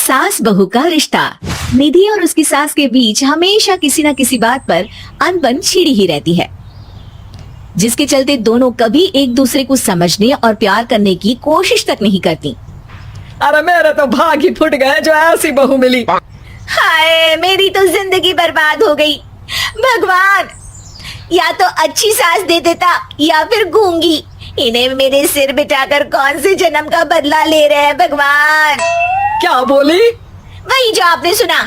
सास बहू का रिश्ता। निधि और उसकी सास के बीच हमेशा किसी न किसी बात पर अनबन छिड़ी ही रहती है, जिसके चलते दोनों कभी एक दूसरे को समझने और प्यार करने की कोशिश तक नहीं करती। अरे मेरे तो भाग ही फुट गए जो ऐसी बहू मिली। हाय, मेरी तो जिंदगी बर्बाद हो गई। भगवान, या तो अच्छी सास दे देता या फिर गूंगी। इन्हें मेरे सिर बिठाकर कौन से जन्म का बदला ले रहे हैं भगवान। क्या बोली? वही जो आपने सुना।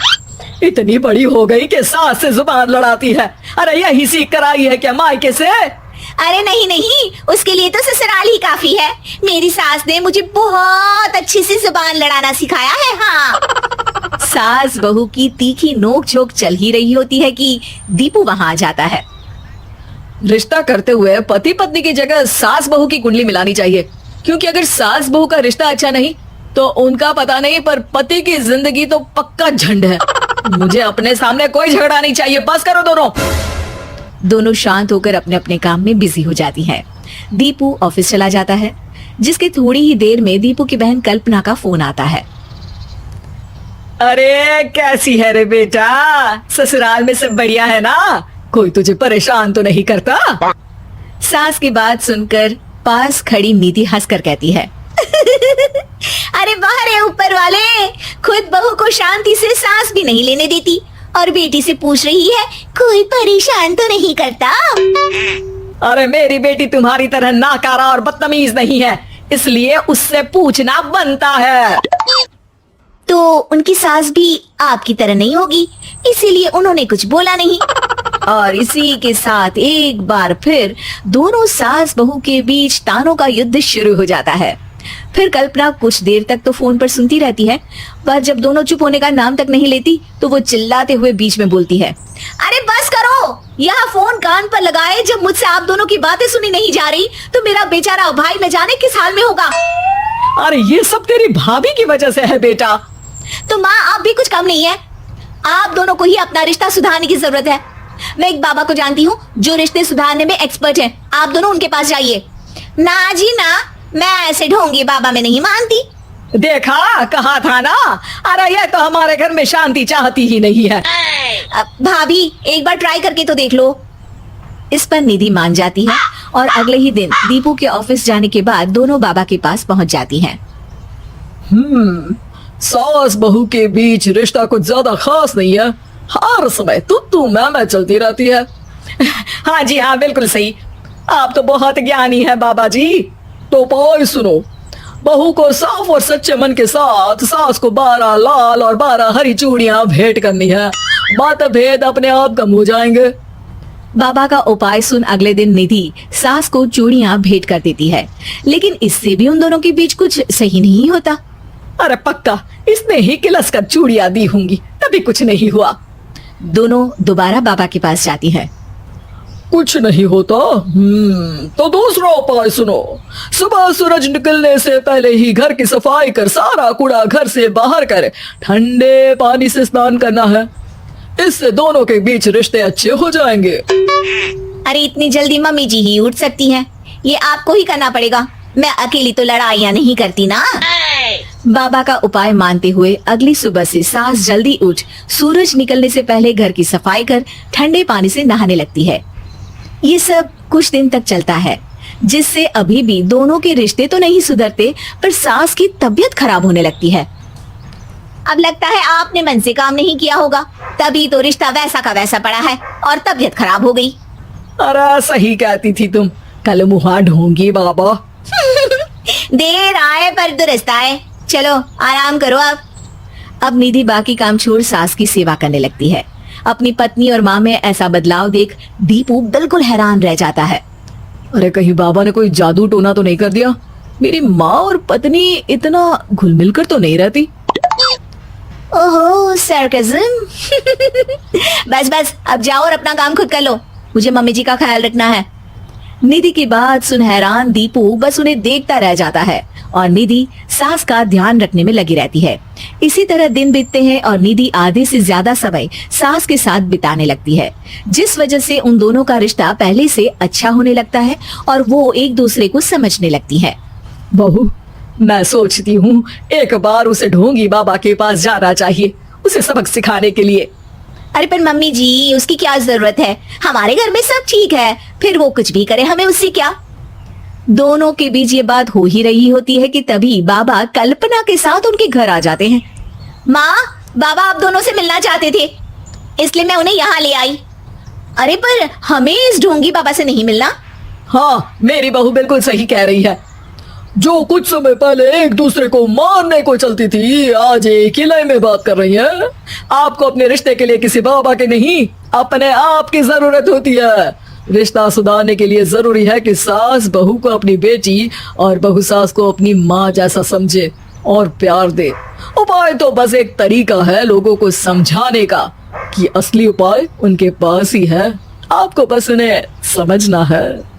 इतनी बड़ी हो गई कि सास से जुबान लड़ाती है। अरे यही सीख कर आई है क्या मायके से? अरे नहीं नहीं, उसके लिए तो ससुराल ही काफी है। मेरी सास ने मुझे बहुत अच्छी सी जुबान लड़ाना सिखाया है। हाँ। सास बहू की तीखी नोक झोंक चल ही रही होती है कि दीपू वहां आ जाता है। रिश्ता करते हुए पति पत्नी की जगह सास बहू की कुंडली मिलानी चाहिए, क्योंकि अगर सास बहू का रिश्ता अच्छा नहीं तो उनका पता नहीं, पर पति की जिंदगी तो पक्का झंड है। मुझे अपने सामने कोई झगड़ा नहीं चाहिए। बस करो दोनों। दोनों शांत होकर अपने अपने काम में बिजी हो जाती हैं। दीपू ऑफिस चला जाता है, जिसके थोड़ी ही देर में दीपू की बहन कल्पना का फोन आता है। अरे कैसी है रे बेटा? ससुराल में सब बढ़िया है ना? कोई तुझे परेशान तो नहीं करता? सास की बात सुनकर पास खड़ी निधि हंसकर कहती है, अरे वाह रे ऊपर वाले, खुद बहू को शांति से सांस भी नहीं लेने देती और बेटी से पूछ रही है कोई परेशान तो नहीं करता। अरे मेरी बेटी तुम्हारी तरह नाकारा और बदतमीज नहीं है, इसलिए उससे पूछना बनता है। तो उनकी सास भी आपकी तरह नहीं होगी, इसीलिए उन्होंने कुछ बोला नहीं। और इसी के साथ एक बार फिर दोनों सास बहू के बीच तानों का युद्ध शुरू हो जाता है। फिर कल्पना कुछ देर तक तो फोन पर सुनती रहती है, पर जब दोनों चुप होने का नाम तक नहीं लेती तो वो चिल्लाते हुए बीच में बोलती है, अरे बस करो, यह फोन कान पर लगाए। जब मुझसे आप दोनों की बातें सुनी नहीं जा रही तो मेरा बेचारा भाई न जाने किस हाल में होगा। अरे ये सब तेरी भाभी की वजह से है बेटा। तो माँ, आप भी कुछ कम नहीं है। आप दोनों को ही अपना रिश्ता सुधारने की जरूरत है। मैं एक बाबा को जानती हूँ जो रिश्ते सुधारने में एक्सपर्ट है। आप दोनों उनके पास जाइए। ना जी ना, मैं ऐसे ढोंगी बाबा में नहीं मानती। देखा, कहा था ना। अरे ये तो हमारे घर में शांति चाहती ही नहीं है। भाभी, एक बार ट्राई करके तो देख लो। इस पर निधि मान जाती है और अगले ही दिन दीपू के ऑफिस जाने के बाद दोनों बाबा के पास पहुंच जाती हैं। सास बहू के बीच रिश्ता कुछ ज्यादा खास नहीं है। हर समय तू मैं चलती रहती है। हाँ जी हाँ, बिल्कुल सही। आप तो बहुत ज्ञानी है बाबा जी। तो भाई सुनो, बहू को साफ और सच्चे मन के साथ सास को 12 लाल और 12 हरी चूड़ियां भेंट करनी है। मतभेद अपने आप कम हो जाएंगे। बाबा का उपाय सुन अगले दिन निधि सास को चूड़ियां भेंट कर देती है, लेकिन इससे भी उन दोनों के बीच कुछ सही नहीं होता। अरे पक्का इसने ही किलस कर चूड़ियां दी होंगी, तभी कुछ नहीं हुआ। दोनों दोबारा बाबा के पास जाती है। कुछ नहीं होता। तो दूसरा उपाय सुनो। सुबह सूरज निकलने से पहले ही घर की सफाई कर सारा कूड़ा घर से बाहर कर ठंडे पानी से स्नान करना है। इससे दोनों के बीच रिश्ते अच्छे हो जाएंगे। अरे इतनी जल्दी मम्मी जी ही उठ सकती हैं? ये आपको ही करना पड़ेगा। मैं अकेली तो लड़ाइयाँ नहीं करती ना। बाबा का उपाय मानते हुए अगली सुबह से सास जल्दी उठ सूरज निकलने से पहले घर की सफाई कर ठंडे पानी से नहाने लगती है। ये सब कुछ दिन तक चलता है, जिससे अभी भी दोनों के रिश्ते तो नहीं सुधरते, पर सास की तबीयत खराब होने लगती है। अब लगता है आपने मन से काम नहीं किया होगा, तभी तो रिश्ता वैसा का वैसा पड़ा है और तबीयत खराब हो गई। अरे सही कहती थी तुम। कल मुहा ढूंगी बाबा। देर आए पर दुरुस्त आए। चलो आराम करो। अब निधि बाकी काम छोड़ सास की सेवा करने लगती है। अपनी पत्नी और माँ में ऐसा बदलाव देख दीपू बिल्कुल हैरान रह जाता है। अरे कहीं बाबा ने कोई जादू टोना तो नहीं कर दिया? मेरी माँ और पत्नी इतना घुल मिल कर तो नहीं रहती। ओहो, सरकाज़म। बस बस, अब जाओ और अपना काम खुद कर लो। मुझे मम्मी जी का ख्याल रखना है। निधि की बात सुन हैरान दीपू बस उन्हें देखता रह जाता है और निधि सास का ध्यान रखने में लगी रहती है। इसी तरह दिन बीतते हैं और निधि आधे से ज्यादा समय सास के साथ बिताने लगती है, जिस वजह से उन दोनों का रिश्ता पहले से अच्छा होने लगता है और वो एक दूसरे को समझने लगती है। बहू, मैं सोचती हूँ एक बार उसे ढोंगी बाबा के पास जाना चाहिए, उसे सबक सिखाने के लिए। अरे पर मम्मी जी, उसकी क्या जरूरत है? हमारे घर में सब ठीक है, फिर वो कुछ भी करे, हमें उससे क्या। दोनों के बीच ये बात हो ही रही होती है कि तभी बाबा कल्पना के साथ उनके घर आ जाते हैं। माँ, बाबा आप दोनों से मिलना चाहते थे, इसलिए मैं उन्हें यहाँ ले आई। अरे पर हमें इस ढोंगी बाबा से नहीं मिलना। हाँ, मेरी बहू बिल्कुल सही कह रही है। जो कुछ समय पहले एक दूसरे को मारने को चलती थी, आज एक ही लय में बात कर रही है। आपको अपने रिश्ते के लिए किसी बाबा के नहीं, अपने आप की जरूरत होती है। रिश्ता सुधारने के लिए जरूरी है कि सास बहू को अपनी बेटी और बहू सास को अपनी माँ जैसा समझे और प्यार दे। उपाय तो बस एक तरीका है लोगों को समझाने का कि असली उपाय उनके पास ही है, आपको बस उन्हें समझना है।